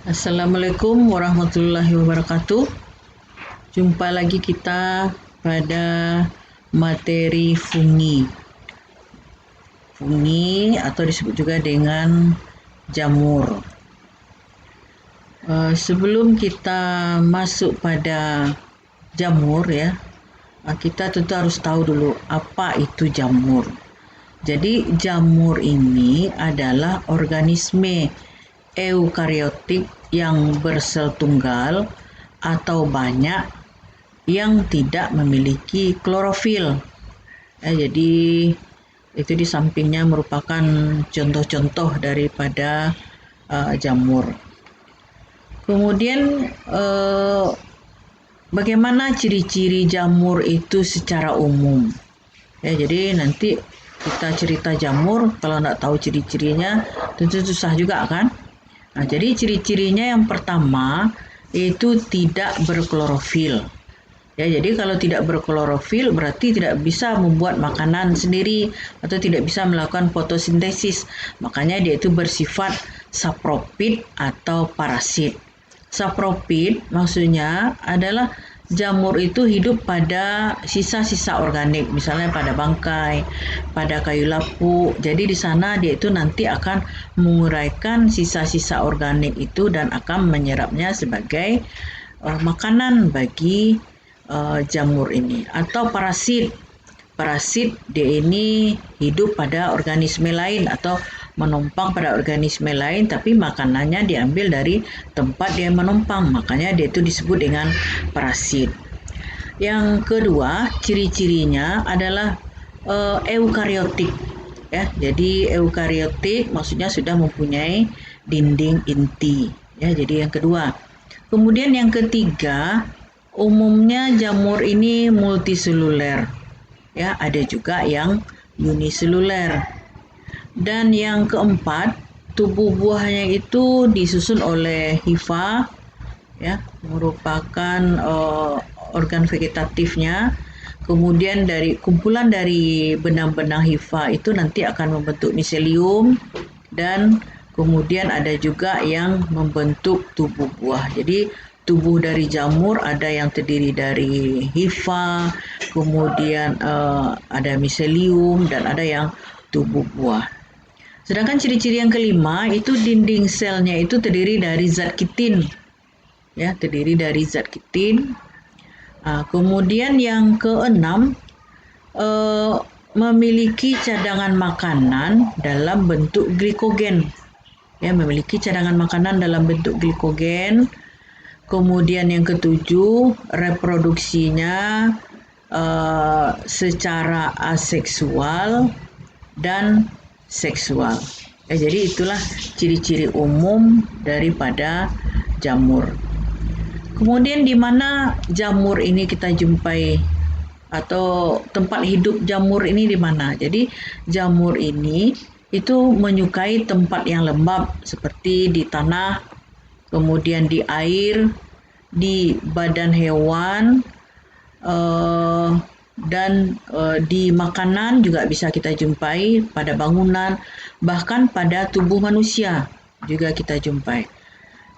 Assalamualaikum warahmatullahi wabarakatuh. Jumpa lagi kita pada materi fungi. Fungi atau disebut juga dengan jamur. Sebelum kita masuk pada jamur ya, kita tentu harus tahu dulu apa itu jamur. Jadi jamur ini adalah organisme eukariotik yang bersel tunggal atau banyak yang tidak memiliki klorofil. Jadi itu di sampingnya merupakan contoh-contoh daripada jamur. Kemudian bagaimana ciri-ciri jamur itu secara umum? Jadi nanti kita cerita jamur, kalau nggak tahu ciri-cirinya tentu susah juga kan? Jadi ciri-cirinya yang pertama itu tidak berklorofil. Jadi kalau tidak berklorofil berarti tidak bisa membuat makanan sendiri atau tidak bisa melakukan fotosintesis. Makanya dia itu bersifat sapropit atau parasit. Sapropit maksudnya adalah jamur itu hidup pada sisa-sisa organik, misalnya pada bangkai, pada kayu lapuk. Jadi di sana dia itu nanti akan menguraikan sisa-sisa organik itu dan akan menyerapnya sebagai makanan bagi jamur ini. Atau parasit. Parasit dia ini hidup pada organisme lain atau menumpang pada organisme lain, tapi makanannya diambil dari tempat dia menumpang, makanya dia itu disebut dengan parasit. Yang kedua, ciri-cirinya adalah eukariotik. Jadi eukariotik maksudnya sudah mempunyai dinding inti. Jadi yang kedua. Kemudian yang ketiga, umumnya jamur ini multiseluler. Ada juga yang uniseluler. Dan yang keempat, tubuh buahnya itu disusun oleh hifa, merupakan organ vegetatifnya. Kemudian dari kumpulan dari benang-benang hifa itu nanti akan membentuk miselium, dan kemudian ada juga yang membentuk tubuh buah. Jadi tubuh dari jamur ada yang terdiri dari hifa, kemudian ada miselium, dan ada yang tubuh buah. Sedangkan ciri-ciri yang kelima itu dinding selnya itu terdiri dari zat kitin. Terdiri dari zat kitin. Kemudian yang keenam, memiliki cadangan makanan dalam bentuk glikogen. Memiliki cadangan makanan dalam bentuk glikogen. Kemudian yang ketujuh, reproduksinya secara aseksual dan seksual. Jadi itulah ciri-ciri umum daripada jamur. Kemudian di mana jamur ini kita jumpai atau tempat hidup jamur ini di mana? Jadi jamur ini itu menyukai tempat yang lembab seperti di tanah, kemudian di air, di badan hewan, dan di makanan juga bisa kita jumpai, pada bangunan, bahkan pada tubuh manusia juga kita jumpai.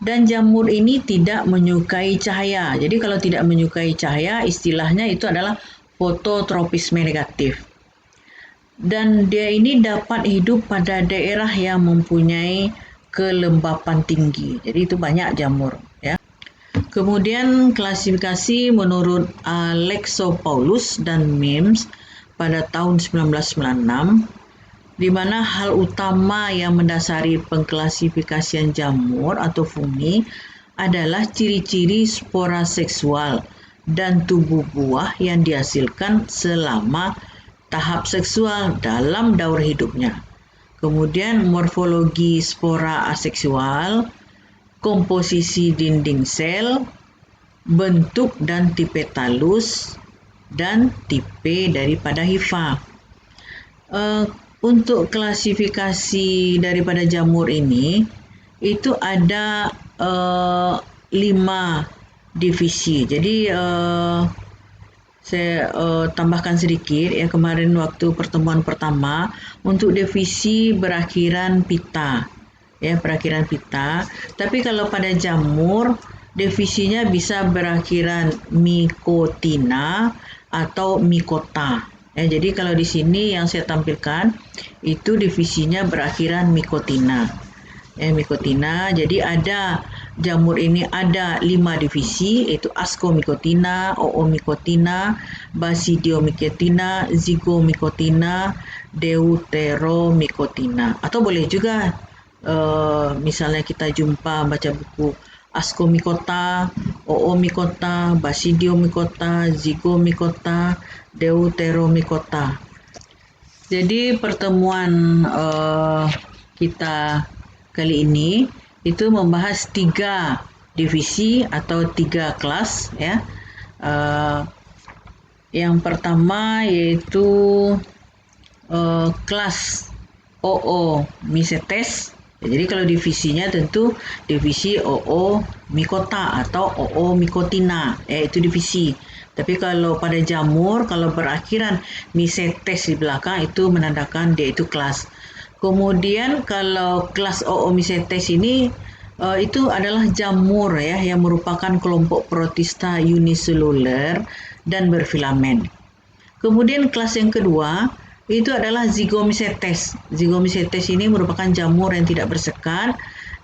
Dan jamur ini tidak menyukai cahaya. Jadi kalau tidak menyukai cahaya, istilahnya itu adalah fototropisme negatif. Dan dia ini dapat hidup pada daerah yang mempunyai kelembapan tinggi. Jadi itu banyak jamur. Kemudian klasifikasi menurut Alexopoulos dan Mims pada tahun 1996, di mana hal utama yang mendasari pengklasifikasian jamur atau fungi adalah ciri-ciri spora seksual dan tubuh buah yang dihasilkan selama tahap seksual dalam daur hidupnya. Kemudian morfologi spora aseksual, komposisi dinding sel, bentuk dan tipe talus, dan tipe daripada hifa. Untuk klasifikasi daripada jamur ini, itu ada 5 divisi. Jadi saya tambahkan sedikit kemarin waktu pertemuan pertama, untuk divisi berakhiran pita. ya, perakhiran pita. Tapi kalau pada jamur, divisinya bisa berakhiran mikotina atau mikota. Ya, jadi kalau di sini yang saya tampilkan itu divisinya berakhiran mikotina. Mikotina. Jadi ada jamur ini ada 5 divisi, yaitu ascomycotina, oomycotina, basidiomycotina, zygomycotina, deuteromycotina. Atau boleh juga misalnya kita jumpa baca buku ascomycota, oomycota, basidiomycota, zygomycota, deuteromycota. Jadi pertemuan kita kali ini itu membahas 3 divisi atau 3 kelas, ya. Yang pertama yaitu kelas Oomycetes. Jadi kalau divisinya tentu divisi Oomycota atau Oomycotina, itu divisi. Tapi kalau pada jamur, kalau berakhiran mycetes di belakang, itu menandakan dia itu kelas. Kemudian kalau kelas Oomycetes ini itu adalah jamur, ya, yang merupakan kelompok protista uniseluler dan berfilamen. Kemudian kelas yang kedua itu adalah Zygomycetes. Zygomycetes ini merupakan jamur yang tidak bersekat.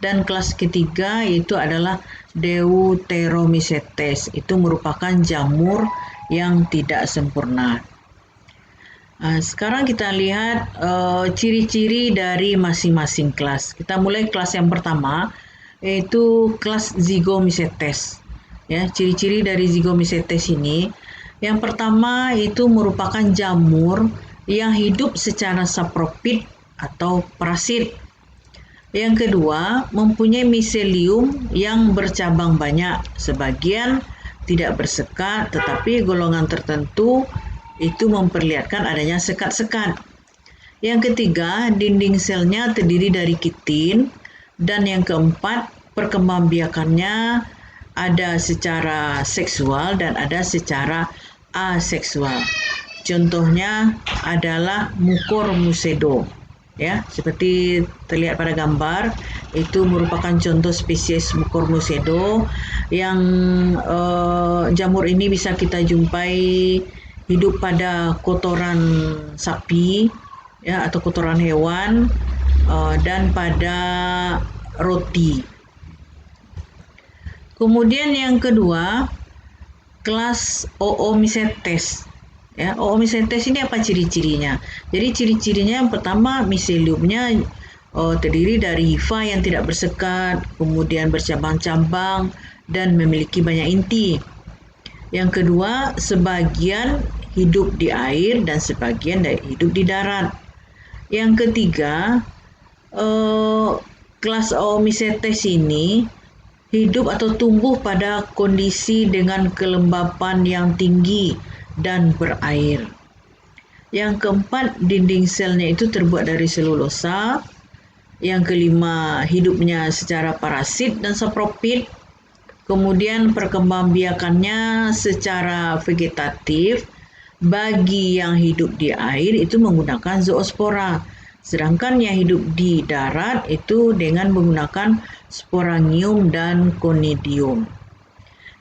Dan kelas ketiga itu adalah Deuteromycetes. Itu merupakan jamur yang tidak sempurna. Sekarang kita lihat ciri-ciri dari masing-masing kelas. Kita mulai kelas yang pertama, yaitu kelas Zygomycetes. Ya, ciri-ciri dari Zygomycetes ini, yang pertama itu merupakan jamur yang hidup secara sapropit atau parasit. Yang kedua, mempunyai miselium yang bercabang banyak. Sebagian tidak bersekat, tetapi golongan tertentu itu memperlihatkan adanya sekat-sekat. Yang ketiga, dinding selnya terdiri dari kitin. Dan yang keempat, perkembangbiakannya ada secara seksual dan ada secara aseksual. Contohnya adalah Mucormucedo. Ya, seperti terlihat pada gambar, itu merupakan contoh spesies Mucormucedo yang jamur ini bisa kita jumpai hidup pada kotoran sapi, ya, atau kotoran hewan, dan pada roti. Kemudian yang kedua, kelas Oomycetes. Ya, Oomycetes ini apa ciri-cirinya? Jadi ciri-cirinya yang pertama, miseliumnya terdiri dari hifa yang tidak bersekat, kemudian bercabang-cabang dan memiliki banyak inti. Yang kedua, sebagian hidup di air dan sebagian hidup di darat. Yang ketiga, kelas Oomycetes ini hidup atau tumbuh pada kondisi dengan kelembapan yang tinggi dan berair. Yang keempat, dinding selnya itu terbuat dari selulosa. Yang kelima, hidupnya secara parasit dan sapropit. Kemudian perkembangbiakannya secara vegetatif. Bagi yang hidup di air itu menggunakan zoospora. Sedangkan yang hidup di darat itu dengan menggunakan sporangium dan conidium.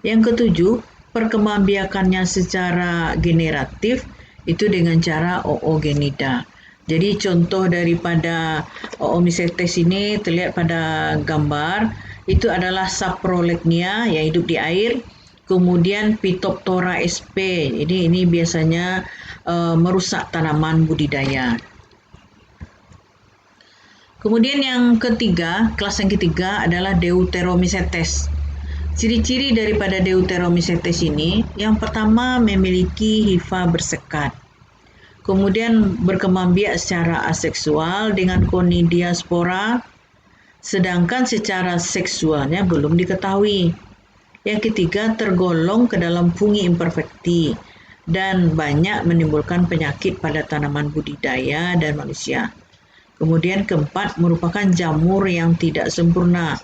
Yang ketujuh, perkembangbiakannya secara generatif itu dengan cara oogenida. Jadi contoh daripada Oomycetes ini terlihat pada gambar, itu adalah Saprolegnia yang hidup di air, kemudian Phytophthora sp. Jadi ini biasanya merusak tanaman budidaya. Kemudian yang ketiga, kelas yang ketiga adalah Deuteromycetes. Ciri-ciri daripada Deuteromycetes ini, yang pertama memiliki hifa bersekat. Kemudian berkembangbiak secara aseksual dengan conidiaspora, sedangkan secara seksualnya belum diketahui. Yang ketiga, tergolong ke dalam fungi imperfecti dan banyak menimbulkan penyakit pada tanaman budidaya dan manusia. Kemudian keempat, merupakan jamur yang tidak sempurna.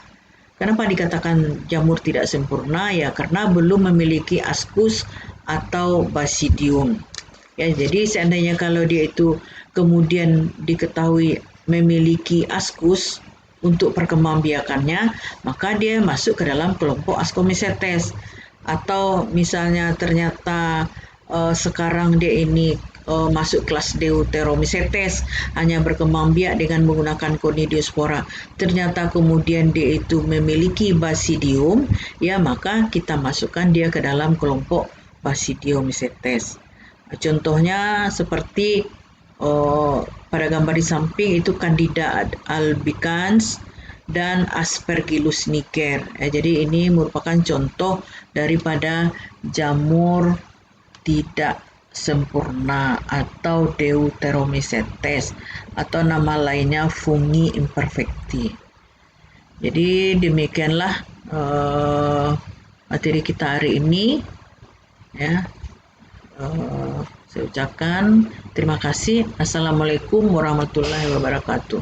Kenapa dikatakan jamur tidak sempurna? Ya, karena belum memiliki ascus atau basidium. Ya, jadi seandainya kalau dia itu kemudian diketahui memiliki ascus untuk perkembangbiakannya, maka dia masuk ke dalam kelompok Ascomycetes. Atau misalnya ternyata sekarang dia ini masuk kelas Deuteromycetes, hanya berkembang biak dengan menggunakan Conidiospora. Ternyata kemudian dia itu memiliki Basidium, ya maka kita masukkan dia ke dalam kelompok Basidiomycetes. Contohnya seperti pada gambar di samping itu Candida albicans dan Aspergillus niger. Jadi ini merupakan contoh daripada jamur tidak sempurna atau Deuteromycetes atau nama lainnya Fungi imperfecti. Jadi demikianlah materi kita hari ini, ya. Saya ucapkan terima kasih. Assalamualaikum warahmatullahi wabarakatuh.